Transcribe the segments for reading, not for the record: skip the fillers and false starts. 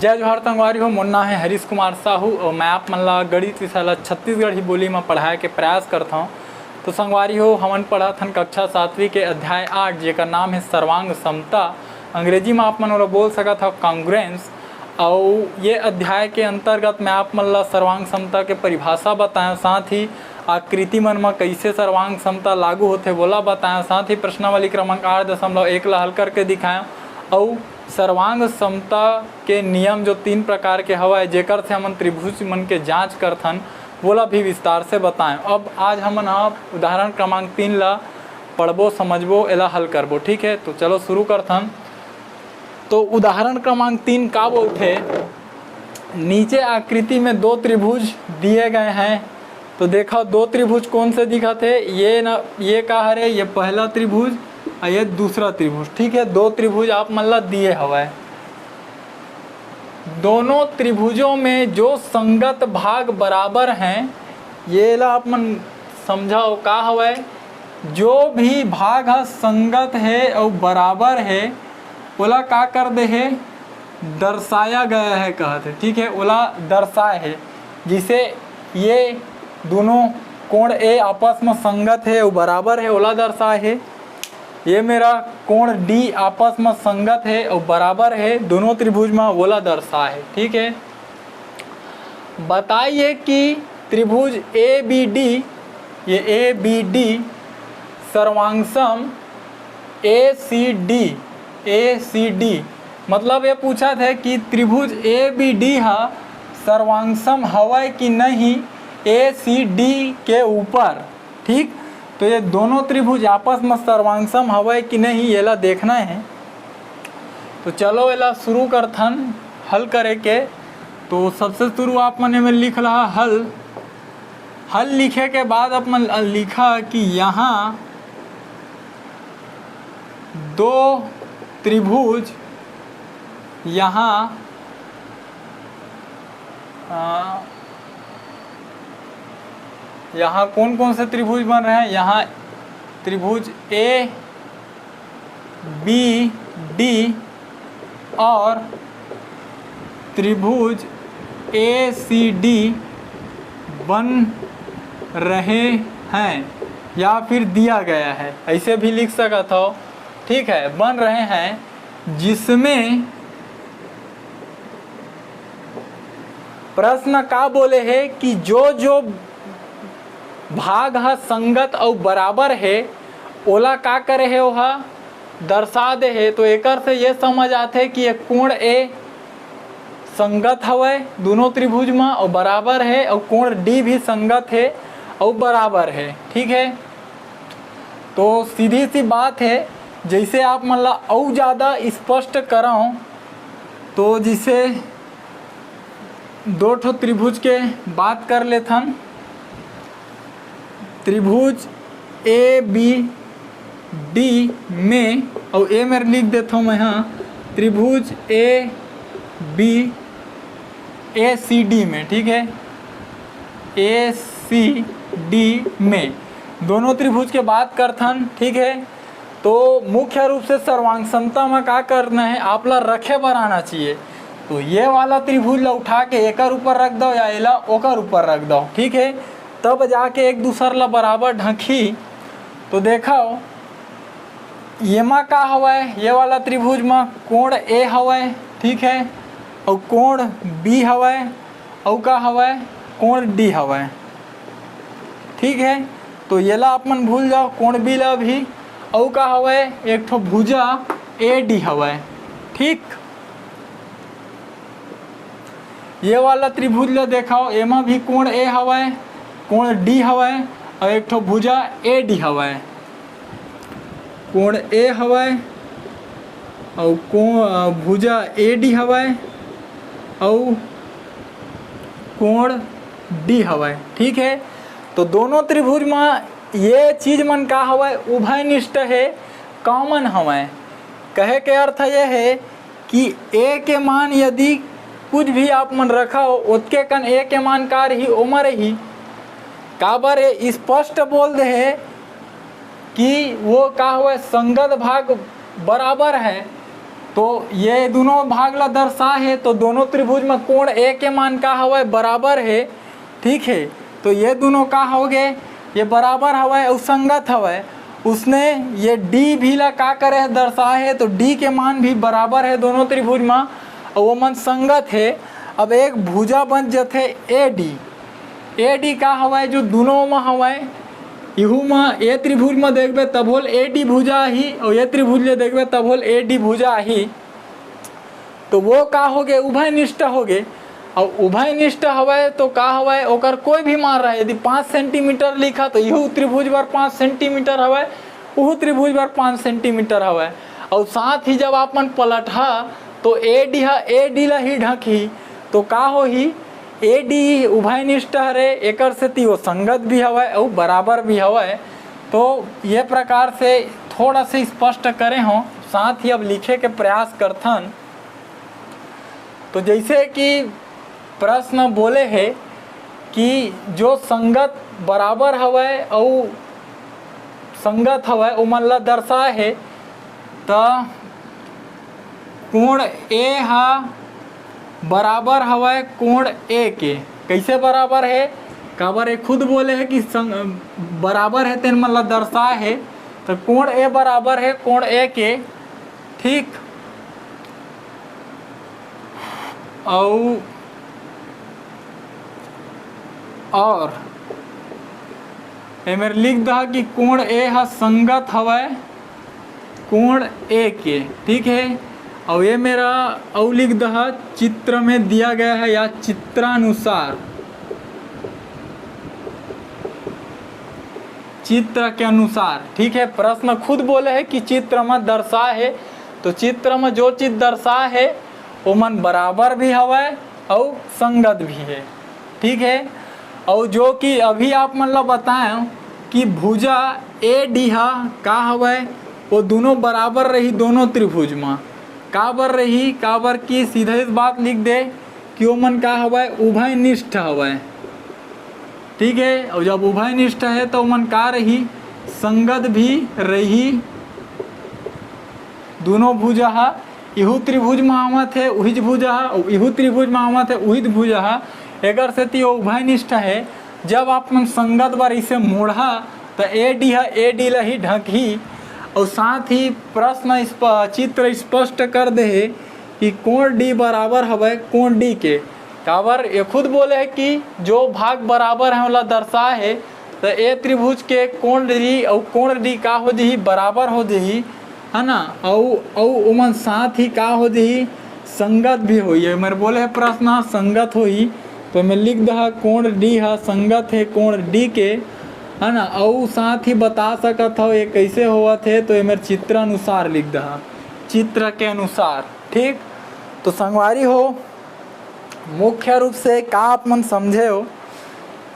जय जोहार संगवारी हो। मोर नाम है हरीश कुमार साहू और मैं आप मन ला गणित विषय ला छत्तीसगढ़ी बोली में पढ़ाए के प्रयास करता हूँ। तो संगवारी हो, हमन पढ़त हन कक्षा 7वीं के अध्याय 8 जेकर नाम है सर्वांग समता। अंग्रेजी में आप मन ओला बोल सकत हो कांग्रुएंस। और ये अध्याय के अंतर्गत मैं आप मन ला सर्वांग समता के परिभाषा बताएं, साथ ही आकृति मन में कैसे सर्वांग समता लागू होते बोला बताएं, साथ ही प्रश्नावली क्रमांक 8.1 ला हल करके दिखाएं और सर्वांग समता के नियम जो 3 प्रकार के हवाए जेकर से हमन त्रिभुज मन के जांच करथन बोला भी विस्तार से बताएं। अब आज हमन उदाहरण क्रमांक 3 ला पढ़बो, समझबो, एला हल करबो। ठीक है, तो चलो शुरू करथन। तो उदाहरण क्रमांक 3 का बोलते, नीचे आकृति में 2 त्रिभुज दिए गए हैं। तो देखो 2 त्रिभुज कौन से दिखत है, ये का हरे, ये पहला त्रिभुज और ये दूसरा त्रिभुज। ठीक है, 2 त्रिभुज आप मन ला दिए हवाए। दोनों त्रिभुजों में जो संगत भाग बराबर हैं, ये ला आप मन समझाओ का हवाए। जो भी भाग है संगत है और बराबर है ओला का कर दे है, दर्शाया गया है कहते। ठीक है, ओला दर्शाए है। जिसे ये दोनों कोण ए आपस में संगत है और बराबर है ओला दर्शाए है। ये मेरा कोण डी आपस में संगत है और बराबर है दोनों त्रिभुज में ओला दर्शाए है। ठीक है, बताइए कि त्रिभुज ए बी डी, ये ए बी डी सर्वांगसम ए सी डी मतलब ये पूछा था कि त्रिभुज ए बी डी हा सर्वांगसम हवाए कि नहीं ए सी डी के ऊपर। ठीक, तो ये दोनों त्रिभुज आपस में सर्वांगसम हवाए कि नहीं ये ला देखना है। तो चलो एला शुरू करथन हल करे के। तो सबसे शुरू आप मन में लिख रहा हल लिखे के बाद अपन लिखा कि यहाँ 2 त्रिभुज यहाँ कौन कौन से त्रिभुज बन रहे हैं। यहाँ त्रिभुज ए बी डी और त्रिभुज ए सी डी बन रहे हैं या फिर दिया गया है, ऐसे भी लिख सकता हो। ठीक है, बन रहे हैं जिसमें प्रश्न का बोले है कि जो भाग है संगत और बराबर है ओला का करे है वह दर्शा दे है। तो एकर से ये समझ आते कि ये कोण ए संगत हवे दोनों त्रिभुज में और बराबर है, और कोण डी भी संगत है और बराबर है। ठीक है, तो सीधी सी बात है। जैसे आप मन ला और ज़्यादा स्पष्ट कराऊं तो जिसे 2 ठो त्रिभुज के बात कर लेथन। त्रिभुज ए बी डी में, और ए में लिख देता हूँ मैं, यहाँ त्रिभुज A B A C D में। ठीक है, ए सी डी में दोनों त्रिभुज के बात करथन। ठीक है, तो मुख्य रूप से सर्वांग समता में का करना है, आप ला रखे बर आना चाहिए। तो ये वाला त्रिभुज ला उठा के एकर ऊपर रख दो या एला ओकर ऊपर रख दो। ठीक है, तब जाके एक दूसर ला बराबर ढकी। तो देखो ये में का हवाए, ये वाला त्रिभुज में कोण ए हवाए। ठीक है, और कोण बी हवाए और का हवाए, कोण डी हवाए। ठीक है, तो ये ला अपन भूल जाओ, कोण बी ला भी, और का हवाए एक ठो भुजा ए डी हवाए। ठीक, ये वाला त्रिभुज ला देखाओ, एमा भी कोण ए हवाए, कोण डी हवाए और एक ठो भुजा ए डी हवाए। कोण ए हवाए और कोण भुजा ए डी हवाए और कोण डी हवाए। ठीक है, तो दोनों त्रिभुज में ये चीज मन का हवाए उभयनिष्ठ है, कॉमन हवाए। कहे के अर्थ ये है कि ए के मान यदि कुछ भी आप मन रखा हो उसके कन ए के मान का रही उमर ही काबर स्पष्ट बोल दे है कि वो का हुआ संगत भाग बराबर है। तो ये दोनों भाग ला दर्शा है, तो दोनों त्रिभुज में कोण ए के मान का हवा बराबर है। ठीक है, तो ये दोनों का हो गए, ये बराबर हवा और संगत हवा। उसने ये डी भी ला का करे है दर्शा है, तो डी के मान भी बराबर है दोनों त्रिभुज में और वो मन संगत है। अब एक भुजा बन जाते ए डी का हवा जो दोनों में हवा, इहू में ए त्रिभुज में देखबे तब होल ए डी भुजा ही और ये त्रिभुज ले देखबे तब होल ए डी भुजा ही। तो वो का हो गए उभयनिष्ठ हो गए, और उभयनिष्ठ हवा तो का हवा ओकर कोई भी मान रहा है। यदि 5 सेंटीमीटर लिखा तो इहू त्रिभुज पर 5 सेंटीमीटर हवा, उहू त्रिभुज पर 5 सेंटीमीटर हवा। और साथ ही जब आप मन पलटा तो ए डी ला ही ढकी, तो का हो ही ए डी उभयनिष्ठ हरे, एकर से ती वो संगत भी हवा और बराबर भी हवा। तो ये प्रकार से थोड़ा से स्पष्ट करें हो, साथ ही अब लिखे के प्रयास करथन। तो जैसे कि प्रश्न बोले है कि जो संगत बराबर हवा और संगत हवा वो मन ला दर्शा है, तो कोण ए हा बराबर हवा कोण ए के। कैसे बराबर है, काबर ए खुद बोले है कि बराबर है तेन मन ला दर्शा है, तो कोण ए बराबर है कोण ए के। ठीक, और मेरे लिख दा कि कोण ए हा संगत हवा कोण ए के। ठीक है, और ये मेरा और लिख दा चित्र में दिया गया है या चित्रानुसार, चित्र के अनुसार। ठीक है, प्रश्न खुद बोले है कि चित्र में दर्शा है, तो चित्र में जो चीज दर्शा है वो मन बराबर भी हवा और संगत भी है। ठीक है, और जो कि अभी आप मन ला बताएं कि भुजा ए डी हा का हवा वो दोनों बराबर रही दोनों त्रिभुज में। काबर रही, काबर की सीधा इस बात लिख दे कि वो मन का हवा उभयनिष्ठ हवा। ठीक है, और जब उभयनिष्ठ है तो मन का रही संगत भी रही दोनों भुजा हा। इहू त्रिभुज में आवत है उहिज भुजा हा, और इहू त्रिभुज में आवत है उहिज भुजा हा। एकर से ती उभयनिष्ठ है। जब आप मन संगत बार इसे मोड़ा तो ए डी ला ही ढकी। और साथ ही प्रश्न चित्र स्पष्ट कर दे है कि कोण डी बराबर हवा कोण डी के। काबर ये खुद बोले है कि जो भाग बराबर है वाला दर्शा है, तो ए त्रिभुज के कोण डी और कोण डी का हो जी बराबर हो जी, है ना। और उमन साथ ही का हो जी संगत भी हो। ये मेरे बोले है प्रश्न संगत हो ही, तो मैं लिख दा कोण डी हा संगत है कोण डी के, है ना। और साथ ही बता सकत हो ये कैसे हुआ थे, तो ये मेरे चित्र अनुसार लिख दा, चित्र के अनुसार। ठीक, तो संगवारी हो मुख्य रूप से का आप मन समझे हो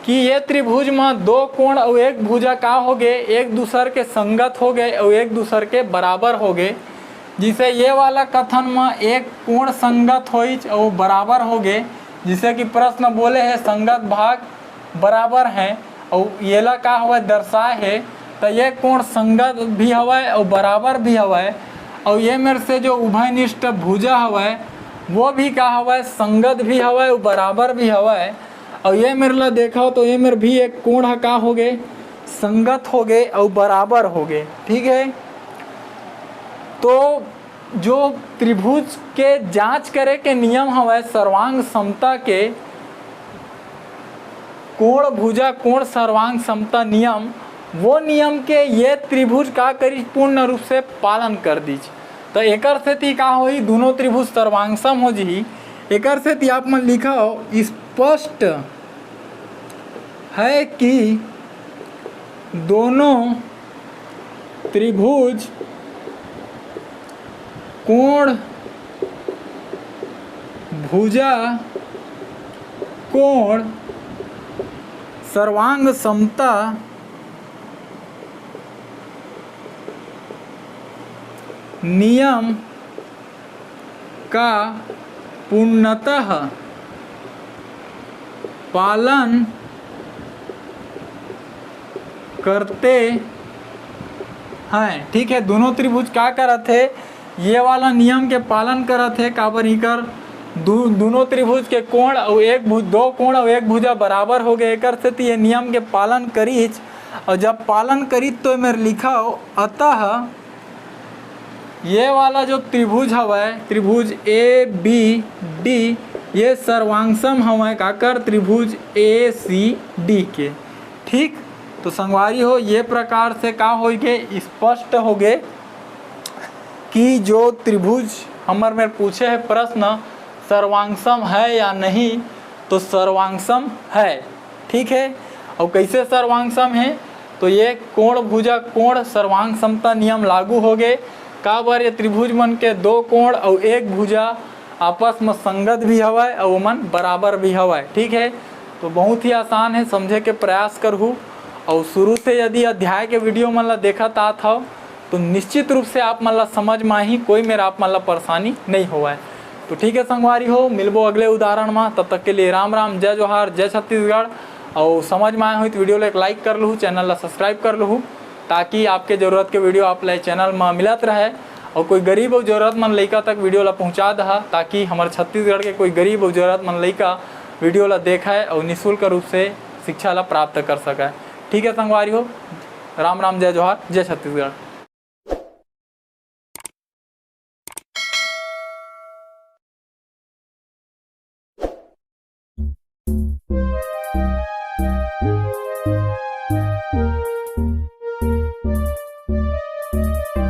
कि ये त्रिभुज में दो कोण और एक भुजा का हो गए एक दूसर के संगत हो गए और एक दूसर के बराबर हो गए। जिसे ये वाला कथन में एक कोण संगत हो और बराबर हो गए, जिसे कि प्रश्न बोले है संगत भाग बराबर हैं और ये ला का हुआ दर्शा है, तो ये कोण संगत भी हवा और बराबर भी हवा। और ये मेरे से जो उभयनिष्ठ भुजा हवा वो भी का हवा संगत भी हवा और बराबर भी हवा। और ये मेरे ला देखा तो ये मेरे भी एक कोण का हो गए संगत हो गए और बराबर हो गए। ठीक है, तो जो त्रिभुज के जांच करे के नियम हवा सर्वांग समता के, कोण भुजा कोण सर्वांग समता नियम, वो नियम के ये त्रिभुज का करी पूर्ण रूप से पालन कर दीजिए। तो एकर से ती का हो दोनों त्रिभुज सर्वांग सम हो जी। एकर से ती आप मन लिखा हो स्पष्ट है कि दोनों त्रिभुज कोण भुजा कोण सर्वांग समता नियम का पूर्णतः पालन करते हैं। ठीक है, दोनों त्रिभुज क्या करते हैं, ये वाला नियम के पालन करत है काबर ही कर दोनों त्रिभुज के कोण और दो कोण और एक भुजा बराबर हो गए, एकर से ये नियम के पालन करीच। और जब पालन करी तो मेरे लिखा हो अतः ये वाला जो त्रिभुज हवै त्रिभुज ए बी डी ये सर्वांगसम हवै काकर त्रिभुज ए सी डी के। ठीक, तो संगवारी हो ये प्रकार से का हो गए स्पष्ट हो गए कि जो त्रिभुज हमर में पूछे है प्रश्न सर्वांगसम है या नहीं, तो सर्वांगसम है। ठीक है, और कैसे सर्वांगसम है, तो ये कोण भुजा कोण सर्वांग समता नियम लागू हो गए। का बार ये त्रिभुज मन के दो कोण और एक भुजा आपस में संगत भी हवै और मन बराबर भी हवै। ठीक है, तो बहुत ही आसान है, समझे के प्रयास करहूँ। और शुरू से यदि अध्याय के वीडियो मन ला देखत आत हो तो निश्चित रूप से आप मन ला समझ में ही कोई मेरा आप मन ला परेशानी नहीं होवै। तो ठीक है संगवारी हो, मिलबो अगले उदाहरण में, तब तक के लिए राम राम, जय जोहार, जय छत्तीसगढ़। और समझ में आए हुई तो वीडियो ला एक लाइक कर लूँ, चैनल ला सब्सक्राइब कर लूँ, ताकि आपके ज़रूरत के वीडियो आप ला चैनल में मिलत रहे। और कोई गरीब और ज़रूरतमंद लड़का तक वीडियो ला पहुँचा दहा, ताकि हमारे छत्तीसगढ़ के कोई गरीब और ज़रूरतमंद लड़का वीडियो ला देखे और निःशुल्क रूप से शिक्षा ला प्राप्त कर सके। ठीक है संगवारी हो, राम राम, जय जोहार, जय छत्तीसगढ़।